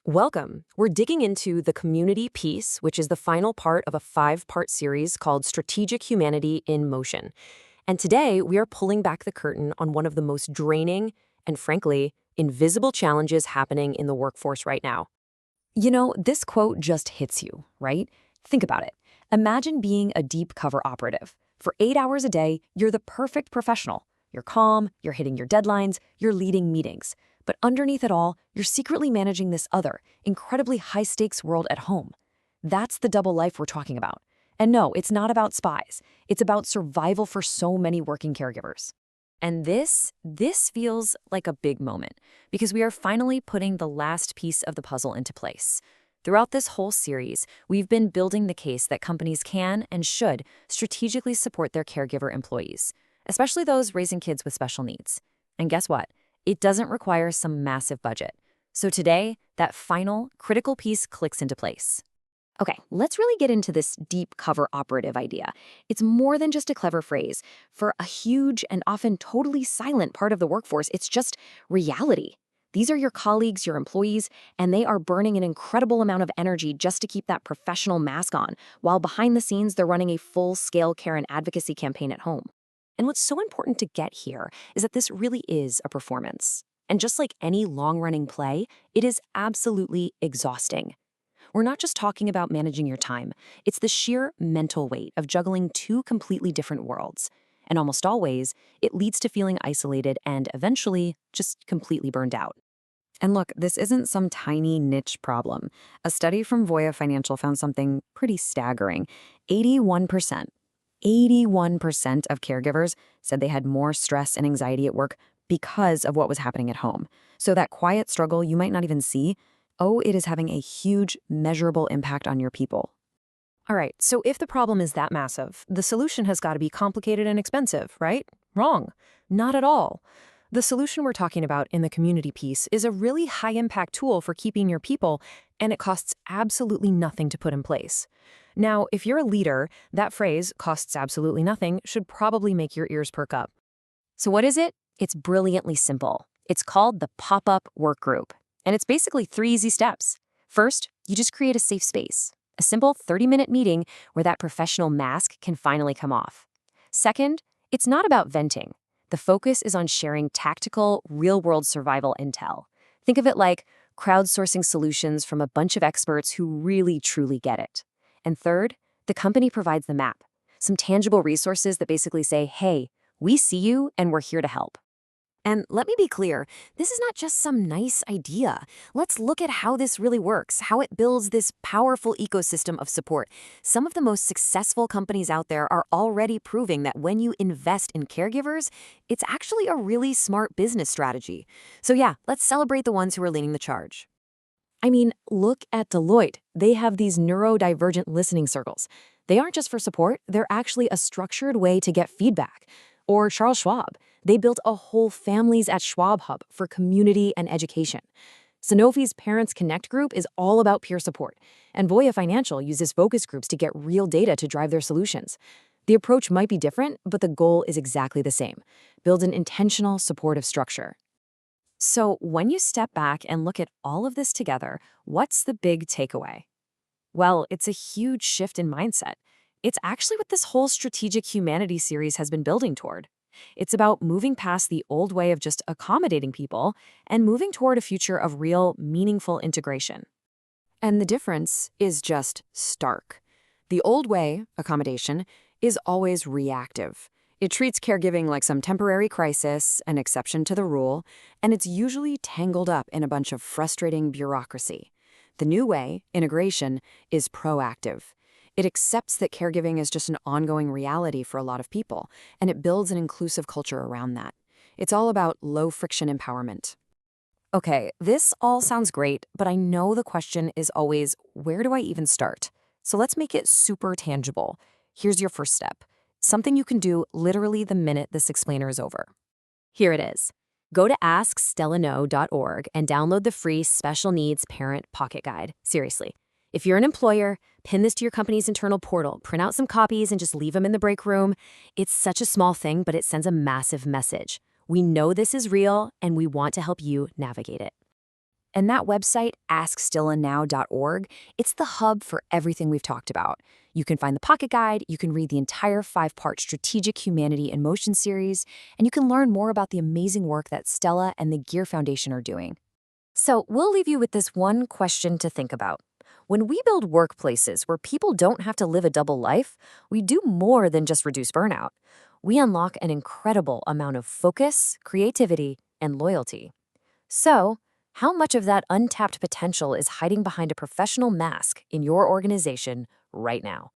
Welcome. We're digging into the community piece, which is the final part of a five-part series called Strategic Humanity in Motion. And today, we are pulling back the curtain on one of the most draining and, frankly, invisible challenges happening in the workforce right now. This quote just hits you, right? Think about it. Imagine being a deep cover operative. For 8 hours a day, you're the perfect professional. You're calm, you're hitting your deadlines, you're leading meetings. But underneath it all, you're secretly managing this other, incredibly high-stakes world at home. That's the double life we're talking about. And no, it's not about spies. It's about survival for so many working caregivers. And this feels like a big moment, because we are finally putting the last piece of the puzzle into place. Throughout this whole series, we've been building the case that companies can and should strategically support their caregiver employees, especially those raising kids with special needs. And guess what? It doesn't require some massive budget. So today, that final, critical piece clicks into place. Okay, let's really get into this deep cover operative idea. It's more than just a clever phrase. For a huge and often totally silent part of the workforce, it's just reality. These are your colleagues, your employees, and they are burning an incredible amount of energy just to keep that professional mask on, while behind the scenes, they're running a full-scale care and advocacy campaign at home. And what's so important to get here is that this really is a performance. And just like any long-running play, it is absolutely exhausting. We're not just talking about managing your time. It's the sheer mental weight of juggling two completely different worlds. And almost always, it leads to feeling isolated and eventually just completely burned out. And look, this isn't some tiny niche problem. A study from Voya Financial found something pretty staggering. 81% of caregivers said they had more stress and anxiety at work because of what was happening at home. So that quiet struggle you might not even see, it is having a huge, measurable impact on your people. All right, so if the problem is that massive, the solution has got to be complicated and expensive, right? Wrong. Not at all. The solution we're talking about in the community piece is a really high-impact tool for keeping your people, and it costs absolutely nothing to put in place. Now, if you're a leader, that phrase, costs absolutely nothing, should probably make your ears perk up. So what is it? It's brilliantly simple. It's called the Pop-Up Workgroup, and it's basically 3 easy steps. First, you just create a safe space, a simple 30-minute meeting where that professional mask can finally come off. Second, it's not about venting. The focus is on sharing tactical, real-world survival intel. Think of it like crowdsourcing solutions from a bunch of experts who really, truly get it. And third, the company provides the map, some tangible resources that basically say, hey, we see you and we're here to help. And let me be clear, this is not just some nice idea. Let's look at how this really works, how it builds this powerful ecosystem of support. Some of the most successful companies out there are already proving that when you invest in caregivers, it's actually a really smart business strategy. So yeah, let's celebrate the ones who are leading the charge. I mean, look at Deloitte. They have these neurodivergent listening circles. They aren't just for support, they're actually a structured way to get feedback. Or Charles Schwab. They built a whole families at Schwab Hub for community and education. Sanofi's Parents Connect group is all about peer support, and Voya Financial uses focus groups to get real data to drive their solutions. The approach might be different, but the goal is exactly the same. Build an intentional, supportive structure. So when you step back and look at all of this together, what's the big takeaway? Well, it's a huge shift in mindset. It's actually what this whole Strategic Humanity series has been building toward. It's about moving past the old way of just accommodating people and moving toward a future of real, meaningful integration. And the difference is just stark. The old way, accommodation, is always reactive. It treats caregiving like some temporary crisis, an exception to the rule, and it's usually tangled up in a bunch of frustrating bureaucracy. The new way, integration, is proactive. It accepts that caregiving is just an ongoing reality for a lot of people, and it builds an inclusive culture around that. It's all about low-friction empowerment. Okay, this all sounds great, but I know the question is always, where do I even start? So let's make it super tangible. Here's your first step. Something you can do literally the minute this explainer is over. Here it is. Go to askstellano.org and download the free Special Needs Parent Pocket Guide. Seriously. If you're an employer, pin this to your company's internal portal, print out some copies, and just leave them in the break room. It's such a small thing, but it sends a massive message. We know this is real, and we want to help you navigate it. And that website, askstillanow.org, it's the hub for everything we've talked about. You can find the pocket guide, you can read the entire 5-part Strategic Humanity in Motion series, and you can learn more about the amazing work that Stella and the Gear Foundation are doing. So we'll leave you with this one question to think about. When we build workplaces where people don't have to live a double life, we do more than just reduce burnout. We unlock an incredible amount of focus, creativity, and loyalty. So, how much of that untapped potential is hiding behind a professional mask in your organization right now?